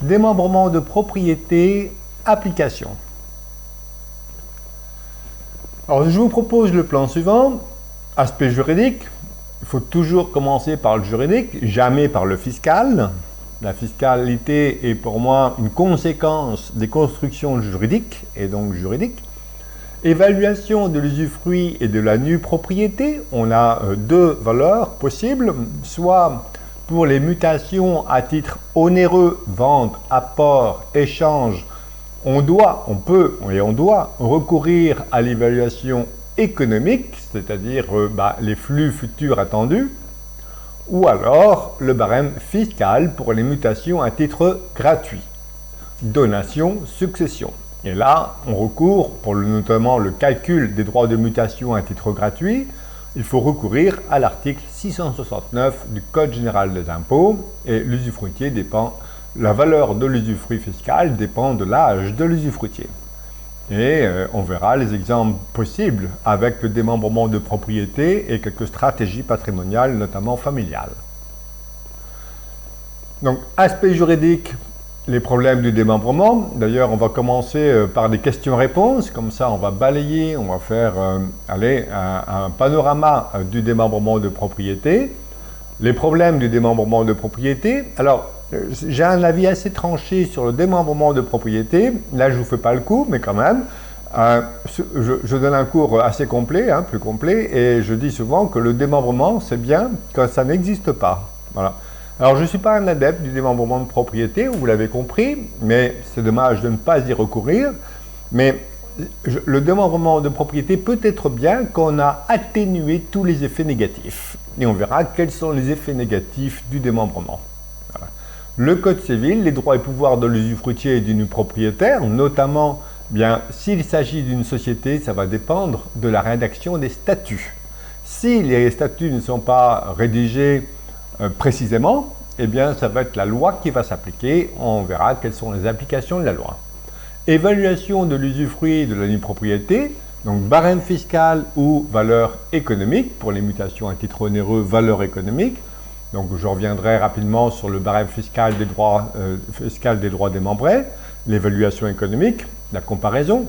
Démembrement de propriété, application. Alors, je vous propose le plan suivant. Aspect juridique. Il faut toujours commencer par le juridique, jamais par le fiscal. La fiscalité est pour moi une conséquence des constructions juridiques, et donc juridiques. Évaluation de l'usufruit et de la nue propriété. On a deux valeurs possibles, soit pour les mutations à titre onéreux, vente, apport, échange, on doit recourir à l'évaluation économique, c'est-à-dire les flux futurs attendus, ou alors le barème fiscal pour les mutations à titre gratuit, donation, succession. Et là, on recourt, pour notamment le calcul des droits de mutation à titre gratuit, il faut recourir à l'article 669 du Code général des impôts, et l'usufruitier dépend, la valeur de l'usufruit fiscal dépend de l'âge de l'usufruitier. Et on verra les exemples possibles avec le démembrement de propriété et quelques stratégies patrimoniales, notamment familiales. Donc, aspect juridique, les problèmes du démembrement. D'ailleurs, on va commencer par des questions-réponses. Comme ça, on va balayer, on va faire un panorama du démembrement de propriété. Les problèmes du démembrement de propriété. Alors, j'ai un avis assez tranché sur le démembrement de propriété. Là, je ne vous fais pas le coup, mais quand même. Je donne un cours assez complet, plus complet, et je dis souvent que le démembrement, c'est bien quand ça n'existe pas. Voilà. Alors, je ne suis pas un adepte du démembrement de propriété, vous l'avez compris, mais c'est dommage de ne pas y recourir. Mais le démembrement de propriété peut être bien quand on a atténué tous les effets négatifs. Et on verra quels sont les effets négatifs du démembrement. Voilà. Le Code civil, les droits et pouvoirs de l'usufruitier et du nu propriétaire, notamment, s'il s'agit d'une société, ça va dépendre de la rédaction des statuts. Si les statuts ne sont pas rédigés précisément, ça va être la loi qui va s'appliquer. On verra quelles sont les applications de la loi. Évaluation de l'usufruit et de la nue propriété, donc barème fiscal ou valeur économique pour les mutations à titre onéreux, valeur économique. Donc je reviendrai rapidement sur le barème fiscal des droits démembrés, l'évaluation économique, la comparaison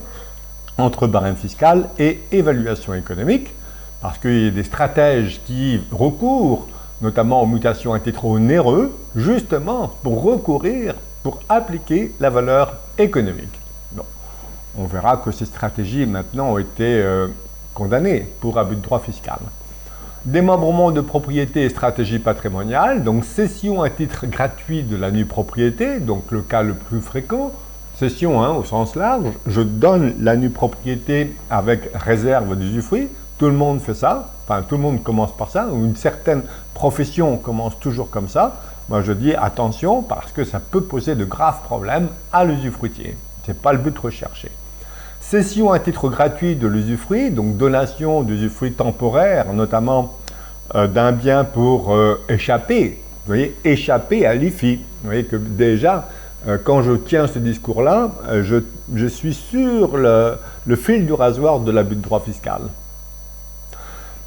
entre barème fiscal et évaluation économique, parce qu'il y a des stratèges qui recourent notamment aux mutations à titre onéreux, justement pour appliquer la valeur économique. Bon. On verra que ces stratégies maintenant ont été condamnées pour abus de droit fiscal. Démembrement de propriété et stratégie patrimoniale, donc cession à titre gratuit de la nue propriété, donc le cas le plus fréquent, cession au sens large, je donne la nue propriété avec réserve d'usufruit. Tout le monde fait ça, enfin tout le monde commence par ça, ou une certaine profession commence toujours comme ça. Moi je dis attention parce que ça peut poser de graves problèmes à l'usufruitier. Ce n'est pas le but recherché. Cession à titre gratuit de l'usufruit, donc donation d'usufruit temporaire, notamment d'un bien pour échapper, vous voyez, échapper à l'IFI. Vous voyez que déjà, quand je tiens ce discours-là, je suis sur le fil du rasoir de l'abus de droit fiscal.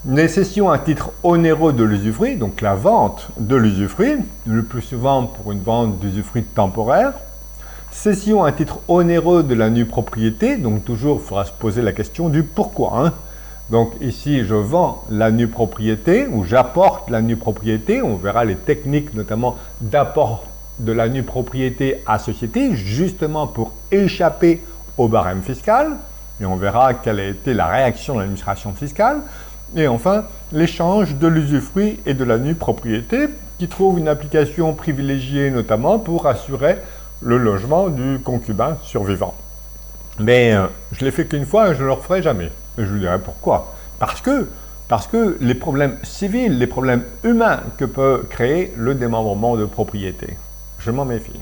Les cessions à titre onéreux de l'usufruit, donc la vente de l'usufruit, le plus souvent pour une vente d'usufruit temporaire. Cession à titre onéreux de la nue propriété, donc toujours il faudra se poser la question du pourquoi. Donc ici je vends la nue propriété ou j'apporte la nue propriété, on verra les techniques notamment d'apport de la nue propriété à société, justement pour échapper au barème fiscal, et on verra quelle a été la réaction de l'administration fiscale. Et enfin, l'échange de l'usufruit et de la nue propriété qui trouve une application privilégiée notamment pour assurer le logement du concubin survivant. Mais je ne l'ai fait qu'une fois et je ne le referai jamais. Et je vous dirai pourquoi. Parce que les problèmes civils, les problèmes humains que peut créer le démembrement de propriété. Je m'en méfie.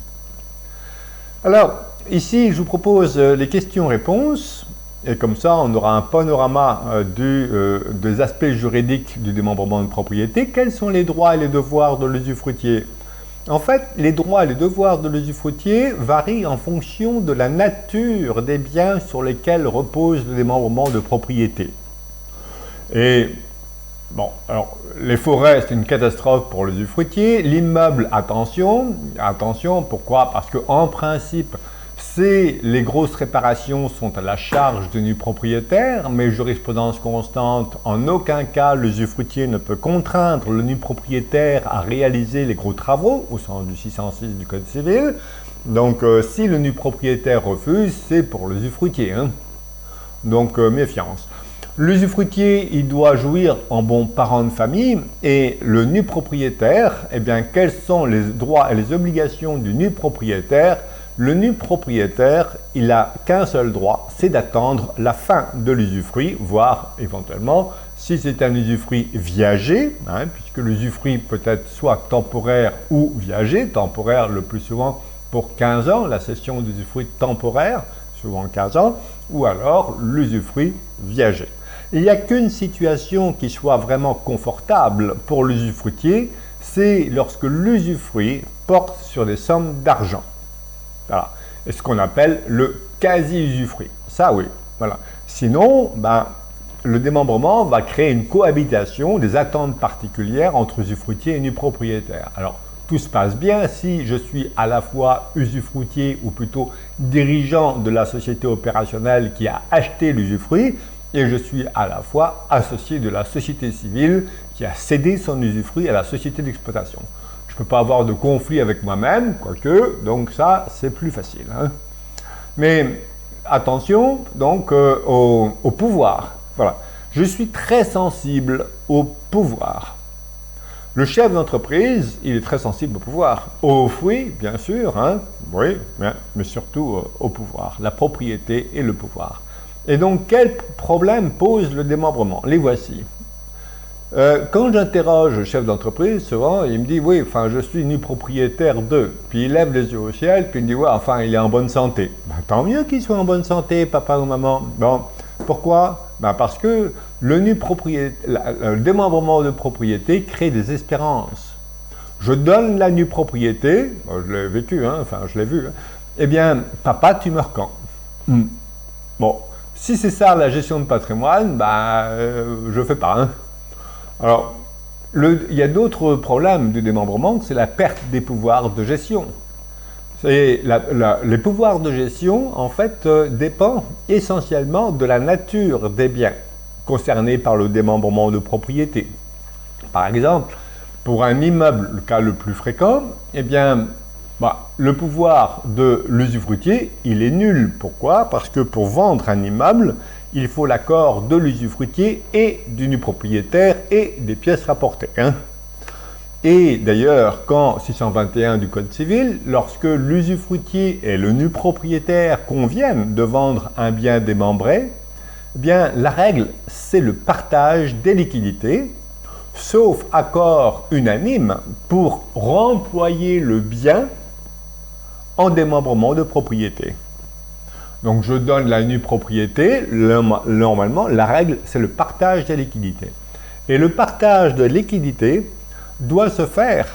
Alors, ici, je vous propose les questions-réponses. Et comme ça, on aura un panorama des aspects juridiques du démembrement de propriété. Quels sont les droits et les devoirs de l'usufruitier? En fait, les droits et les devoirs de l'usufruitier varient en fonction de la nature des biens sur lesquels repose le démembrement de propriété. Et Bon, alors, les forêts, c'est une catastrophe pour l'usufruitier. L'immeuble, attention, attention, pourquoi? Parce qu'en principe, les grosses réparations sont à la charge du nu propriétaire, mais jurisprudence constante, en aucun cas l'usufruitier ne peut contraindre le nu propriétaire à réaliser les gros travaux, au sens du 606 du Code civil. Donc, si le nu propriétaire refuse, c'est pour l'usufruitier. Hein. Donc, méfiance. L'usufruitier, il doit jouir en bon parent de famille, et le nu propriétaire, eh bien, quels sont les droits et les obligations du nu propriétaire? Le nu propriétaire, il n'a qu'un seul droit, c'est d'attendre la fin de l'usufruit, voire éventuellement, si c'est un usufruit viager, hein, puisque l'usufruit peut être soit temporaire ou viager, temporaire le plus souvent pour 15 ans, la cession d'usufruit temporaire, souvent 15 ans, ou alors l'usufruit viager. Il n'y a qu'une situation qui soit vraiment confortable pour l'usufruitier, c'est lorsque l'usufruit porte sur des sommes d'argent. Voilà. Et ce qu'on appelle le quasi-usufruit. Ça, oui. Voilà. Sinon, le démembrement va créer une cohabitation, des attentes particulières entre usufruitier et nu propriétaire. Alors, tout se passe bien si je suis à la fois usufruitier ou plutôt dirigeant de la société opérationnelle qui a acheté l'usufruit, et je suis à la fois associé de la société civile qui a cédé son usufruit à la société d'exploitation. Je ne peux pas avoir de conflit avec moi-même, quoique, donc ça, c'est plus facile. Hein. Mais attention, donc, au pouvoir. Voilà. Je suis très sensible au pouvoir. Le chef d'entreprise, il est très sensible au pouvoir. Au fruit, bien sûr, hein, oui, mais surtout au pouvoir, la propriété et le pouvoir. Et donc, quels problèmes pose le démembrement? Les voici. Quand j'interroge le chef d'entreprise, souvent, il me dit, oui, enfin, je suis nu propriétaire de. Puis il lève les yeux au ciel, puis il me dit, ouais, enfin, il est en bonne santé. Tant mieux qu'il soit en bonne santé, papa ou maman. Bon, pourquoi? Parce que le démembrement de propriété crée des espérances. Je donne la nue propriété, je l'ai vécu, hein, enfin, je l'ai vu. Hein, eh bien, papa, tu meurs quand? Bon, si c'est ça la gestion de patrimoine, je ne fais pas. Hein. Alors, il y a d'autres problèmes du démembrement, c'est la perte des pouvoirs de gestion. Les pouvoirs de gestion, en fait, dépendent essentiellement de la nature des biens concernés par le démembrement de propriété. Par exemple, pour un immeuble, le cas le plus fréquent, eh bien, le pouvoir de l'usufruitier, il est nul. Pourquoi? Parce que pour vendre un immeuble, il faut l'accord de l'usufruitier et du nu propriétaire et des pièces rapportées. Hein. Et d'ailleurs, quand 621 du Code civil, lorsque l'usufruitier et le nu propriétaire conviennent de vendre un bien démembré, eh bien, la règle, c'est le partage des liquidités, sauf accord unanime pour remployer le bien en démembrement de propriété. Donc, je donne la nue propriété. Normalement, la règle, c'est le partage des liquidités. Et le partage de liquidités doit se faire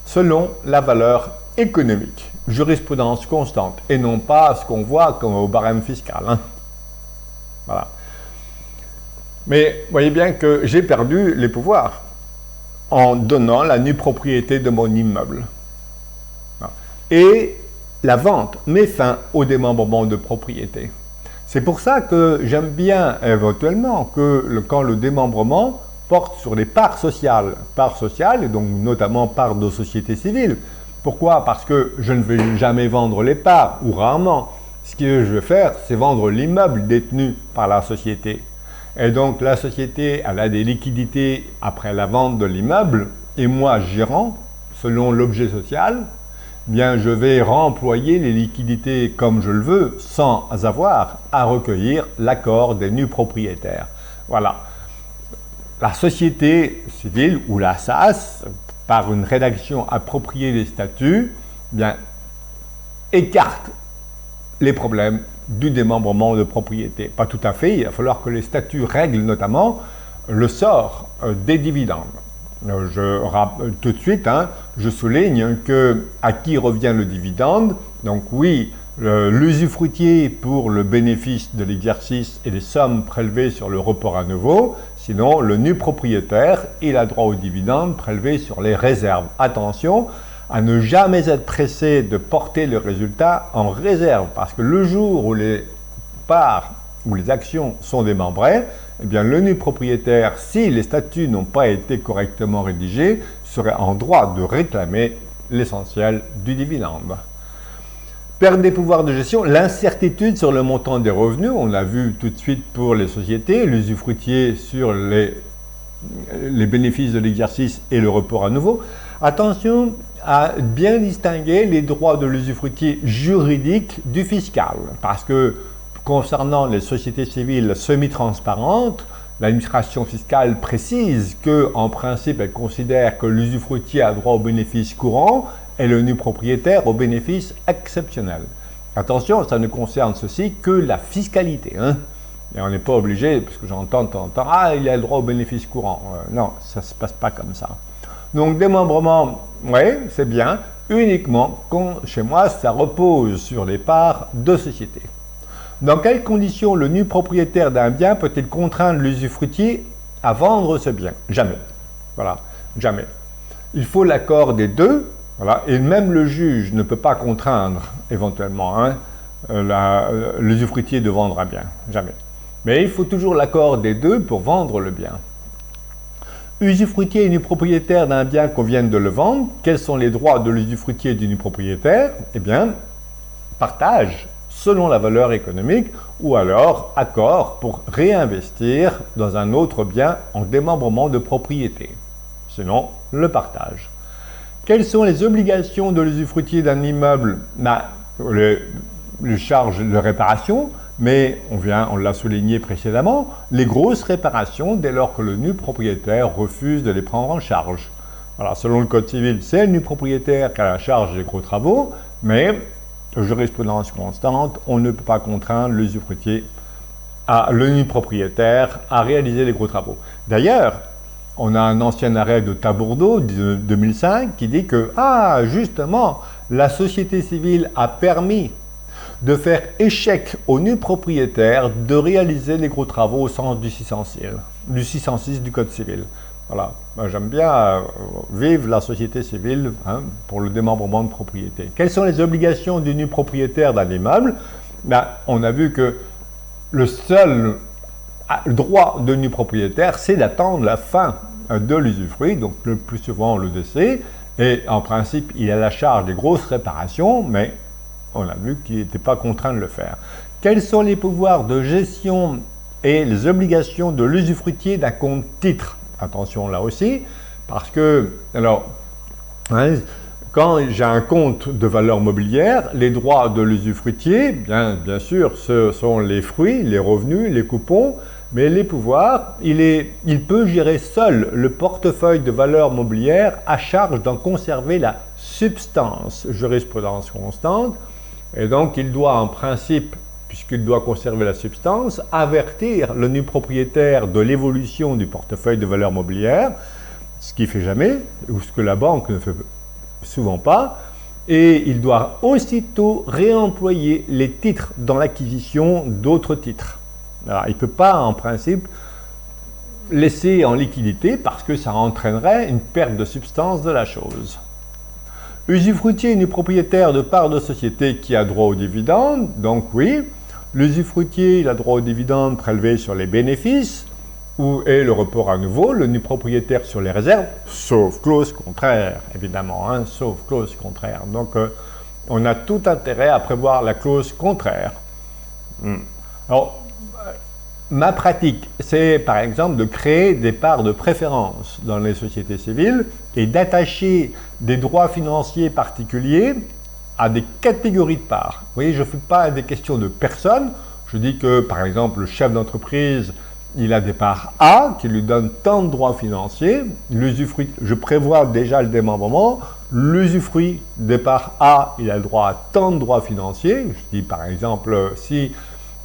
selon la valeur économique, jurisprudence constante, et non pas ce qu'on voit comme au barème fiscal. Hein. Voilà. Mais voyez bien que j'ai perdu les pouvoirs en donnant la nue propriété de mon immeuble. Voilà. Et la vente met fin au démembrement de propriété. C'est pour ça que j'aime bien éventuellement que quand le démembrement porte sur les parts sociales, et donc notamment parts de société civile. Pourquoi? Parce que je ne vais jamais vendre les parts, ou rarement. Ce que je vais faire, c'est vendre l'immeuble détenu par la société. Et donc la société, elle a des liquidités après la vente de l'immeuble, et moi, gérant, selon l'objet social, bien, je vais remployer les liquidités comme je le veux, sans avoir à recueillir l'accord des nus propriétaires. Voilà. La société civile ou la SAS, par une rédaction appropriée des statuts, bien, écarte les problèmes du démembrement de propriété. Pas tout à fait, il va falloir que les statuts règlent notamment le sort des dividendes. Tout de suite, hein, je souligne que à qui revient le dividende. Donc oui, l'usufruitier pour le bénéfice de l'exercice et les sommes prélevées sur le report à nouveau, Sinon, le nu propriétaire, il a droit aux dividendes prélevés sur les réserves. Attention à ne jamais être pressé de porter le résultat en réserve, parce que le jour où les parts ou les actions sont démembrées, eh bien, le nu propriétaire, si les statuts n'ont pas été correctement rédigés, serait en droit de réclamer l'essentiel du dividende. Perte des pouvoirs de gestion, l'incertitude sur le montant des revenus, on l'a vu tout de suite pour les sociétés, l'usufruitier sur les bénéfices de l'exercice et le report à nouveau. Attention à bien distinguer les droits de l'usufruitier juridique du fiscal, parce que concernant les sociétés civiles semi-transparentes, l'administration fiscale précise qu'en principe, elle considère que l'usufruitier a droit aux bénéfices courants et le nu propriétaire aux bénéfices exceptionnels. Attention, ça ne concerne ceci que la fiscalité. Et on n'est pas obligé, parce que j'entends de temps en temps, ah, il a le droit aux bénéfices courants. Non, ça ne se passe pas comme ça. Donc, démembrement, oui, c'est bien, uniquement quand, chez moi, ça repose sur les parts de société. Dans quelles conditions le nu propriétaire d'un bien peut-il contraindre l'usufruitier à vendre ce bien? Jamais. Voilà, jamais. Il faut l'accord des deux, voilà, et même le juge ne peut pas contraindre éventuellement l'usufruitier de vendre un bien. Jamais. Mais il faut toujours l'accord des deux pour vendre le bien. Usufruitier et nu propriétaire d'un bien qu'on vienne de le vendre, quels sont les droits de l'usufruitier et du nu propriétaire? Eh bien, partage selon la valeur économique, ou alors accord pour réinvestir dans un autre bien en démembrement de propriété. Sinon, le partage. Quelles sont les obligations de l'usufruitier d'un immeuble? Les charges de réparation, mais on l'a souligné précédemment, les grosses réparations dès lors que le nu propriétaire refuse de les prendre en charge. Alors, selon le Code civil, c'est le nu propriétaire qui a la charge des gros travaux, mais jurisprudence constante, on ne peut pas contraindre l'usufruitier, le nu propriétaire, à réaliser les gros travaux. D'ailleurs, on a un ancien arrêt de Tabourdeau de 2005 qui dit que, justement, la société civile a permis de faire échec au nu propriétaire de réaliser les gros travaux au sens du 606 du Code civil. Voilà, j'aime bien vivre la société civile pour le démembrement de propriété. Quelles sont les obligations du nu propriétaire d'un immeuble? On a vu que le seul droit de nu propriétaire, c'est d'attendre la fin de l'usufruit, donc le plus souvent le décès, et en principe, il a la charge des grosses réparations, mais on a vu qu'il n'était pas contraint de le faire. Quels sont les pouvoirs de gestion et les obligations de l'usufruitier d'un compte titre? Attention là aussi, parce que, quand j'ai un compte de valeur mobilière, les droits de l'usufruitier, bien sûr, ce sont les fruits, les revenus, les coupons, mais les pouvoirs, il peut gérer seul le portefeuille de valeur mobilière à charge d'en conserver la substance, jurisprudence constante, et donc il doit en principe, puisqu'il doit conserver la substance, avertir le nu propriétaire de l'évolution du portefeuille de valeur mobilière, ce qu'il ne fait jamais, ou ce que la banque ne fait souvent pas, et il doit aussitôt réemployer les titres dans l'acquisition d'autres titres. Alors, il ne peut pas, en principe, laisser en liquidité parce que ça entraînerait une perte de substance de la chose. Usufruitier et nu propriétaire de part de société qui a droit aux dividendes, donc oui, l'usufruitier, il a droit aux dividendes prélevés sur les bénéfices et le report à nouveau, le nu propriétaire sur les réserves, sauf clause contraire, évidemment, sauf clause contraire. Donc, on a tout intérêt à prévoir la clause contraire. Alors, ma pratique, c'est par exemple de créer des parts de préférence dans les sociétés civiles et d'attacher des droits financiers particuliers à des catégories de parts. Vous voyez, je ne fais pas des questions de personnes. Je dis que, par exemple, le chef d'entreprise, il a des parts A qui lui donnent tant de droits financiers. L'usufruit, je prévois déjà le démembrement. L'usufruit des parts A, il a le droit à tant de droits financiers. Je dis, par exemple, si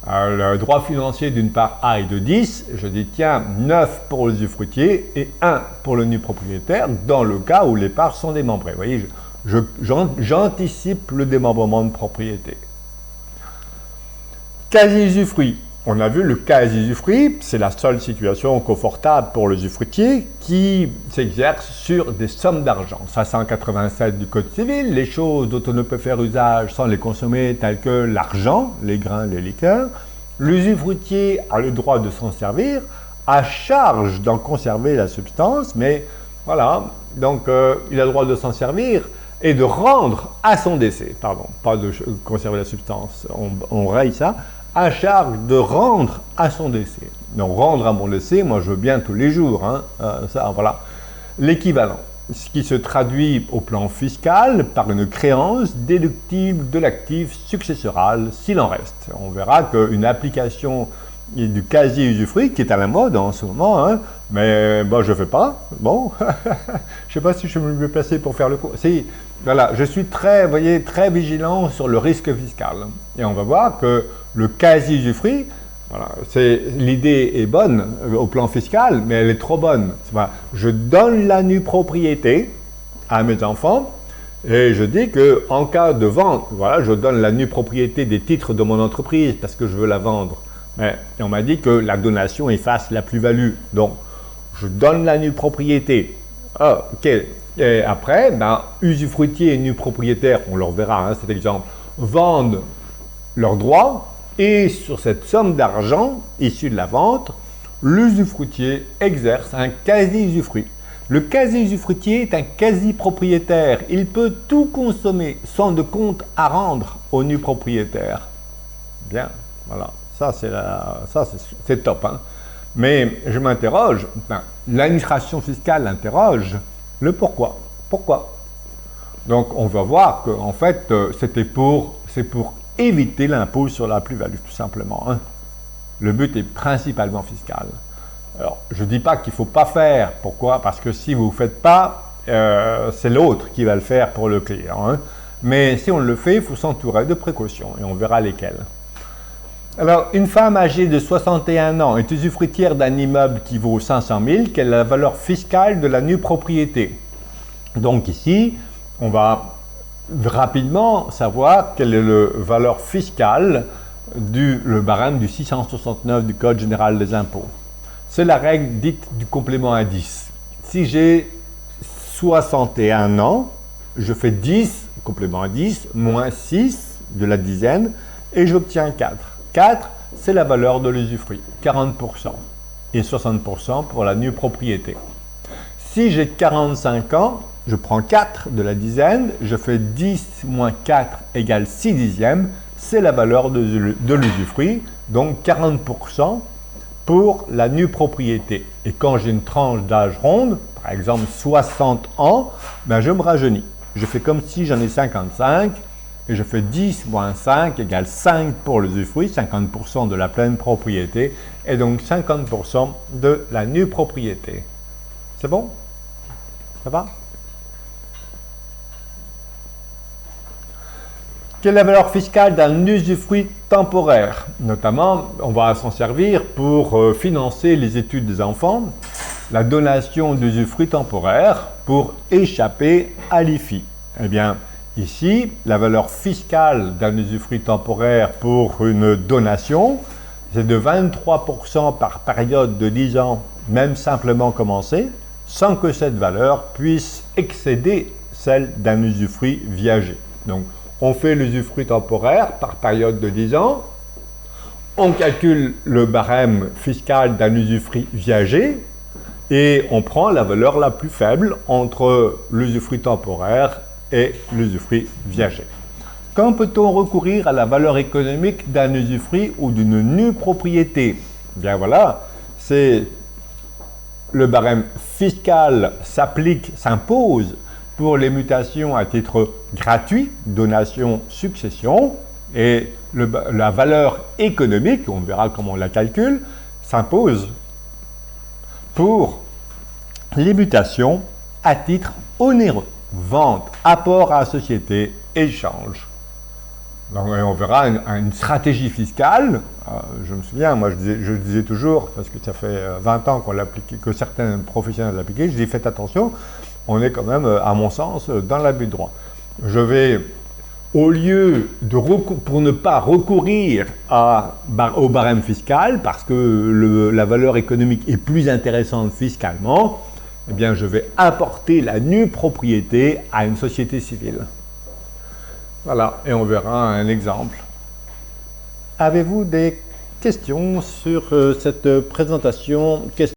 le droit financier d'une part A est de 10, je dis, tiens, 9 pour l'usufruitier et 1 pour le nu propriétaire, dans le cas où les parts sont démembrées. Vous voyez, j'anticipe le démembrement de propriété. Quasi-usufruit. on a vu le quasi-usufruit, c'est la seule situation confortable pour l'usufruitier qui s'exerce sur des sommes d'argent. 587 du Code civil, les choses dont on ne peut faire usage sans les consommer, telles que l'argent, les grains, les liqueurs. L'usufruitier a le droit de s'en servir, à charge d'en conserver la substance, mais voilà, donc il a le droit de s'en servir et de rendre à son décès, pardon, pas de conserver la substance, on raye ça, à charge de rendre à son décès. Donc rendre à mon décès, moi je veux bien tous les jours, hein, ça voilà. L'équivalent, ce qui se traduit au plan fiscal par une créance déductible de l'actif successoral s'il en reste. On verra qu'une application du quasi-usufruit qui est à la mode en ce moment, hein, mais bon, je ne fais pas. Bon, je ne sais pas si je vais me placer pour faire le cours. Si, voilà, je suis très, vous voyez, très vigilant sur le risque fiscal. Et on va voir que le quasi-usufruit, voilà, l'idée est bonne au plan fiscal, mais elle est trop bonne. Je donne la nue propriété à mes enfants et je dis qu'en cas de vente, voilà, je donne la nue propriété des titres de mon entreprise parce que je veux la vendre. Mais on m'a dit que la donation efface la plus-value. Donc, je donne la nue propriété. Ah, ok. Et après, usufruitier et nue propriétaire, on leur verra, hein, cet exemple, vendent leurs droits et sur cette somme d'argent issue de la vente, l'usufruitier exerce un quasi-usufruit. Le quasi-usufruitier est un quasi-propriétaire. Il peut tout consommer sans de compte à rendre au nu propriétaire. Bien, voilà. Ça, c'est top. Hein. Mais je m'interroge, l'administration fiscale interroge le pourquoi. Pourquoi? Donc, on va voir qu'en fait, c'est pour éviter l'impôt sur la plus-value, tout simplement. Hein. Le but est principalement fiscal. Alors, je ne dis pas qu'il ne faut pas faire. Pourquoi? Parce que si vous ne faites pas, c'est l'autre qui va le faire pour le client. Hein. Mais si on le fait, il faut s'entourer de précautions et on verra lesquelles. Alors, une femme âgée de 61 ans est usufruitière d'un immeuble qui vaut 500 000, quelle est la valeur fiscale de la nue propriété? Donc ici, on va rapidement savoir quelle est la valeur fiscale le barème du 669 du Code général des impôts. C'est la règle dite du complément à 10. Si j'ai 61 ans, je fais 10, complément à 10, moins 6 de la dizaine, et j'obtiens 4. 4, c'est la valeur de l'usufruit, 40%, et 60% pour la nue propriété. Si j'ai 45 ans, je prends 4 de la dizaine, je fais 10 moins 4 égale 6 dixièmes, c'est la valeur de l'usufruit, donc 40% pour la nue propriété. Et quand j'ai une tranche d'âge ronde, par exemple 60 ans, je me rajeunis. Je fais comme si j'en ai 55, et je fais 10 moins 5 égale 5 pour l'usufruit, 50% de la pleine propriété, et donc 50% de la nue propriété. C'est bon? Ça va? Quelle est la valeur fiscale d'un usufruit temporaire? Notamment, on va s'en servir pour financer les études des enfants, la donation d'usufruit temporaire pour échapper à l'IFI. Eh bien, ici, la valeur fiscale d'un usufruit temporaire pour une donation, c'est de 23% par période de 10 ans, même simplement commencée, sans que cette valeur puisse excéder celle d'un usufruit viager. Donc, on fait l'usufruit temporaire par période de 10 ans, on calcule le barème fiscal d'un usufruit viager et on prend la valeur la plus faible entre l'usufruit temporaire et l'usufruit viager. Quand peut-on recourir à la valeur économique d'un usufruit ou d'une nue propriété? Bien voilà, c'est le barème fiscal s'impose pour les mutations à titre gratuit, donation, succession, et la valeur économique, on verra comment on la calcule, s'impose pour les mutations à titre onéreux, vente, apport à la société, échange. Donc, on verra une stratégie fiscale. Je me souviens, moi je disais toujours, parce que ça fait 20 ans qu'on l'applique, que certains professionnels l'appliquent, je dis faites attention, on est quand même, à mon sens, dans l'abus de droit. Je vais au lieu pour ne pas recourir au barème fiscal, parce que la valeur économique est plus intéressante fiscalement, eh bien, je vais apporter la nue propriété à une société civile. Voilà, et on verra un exemple. Avez-vous des questions sur cette présentation?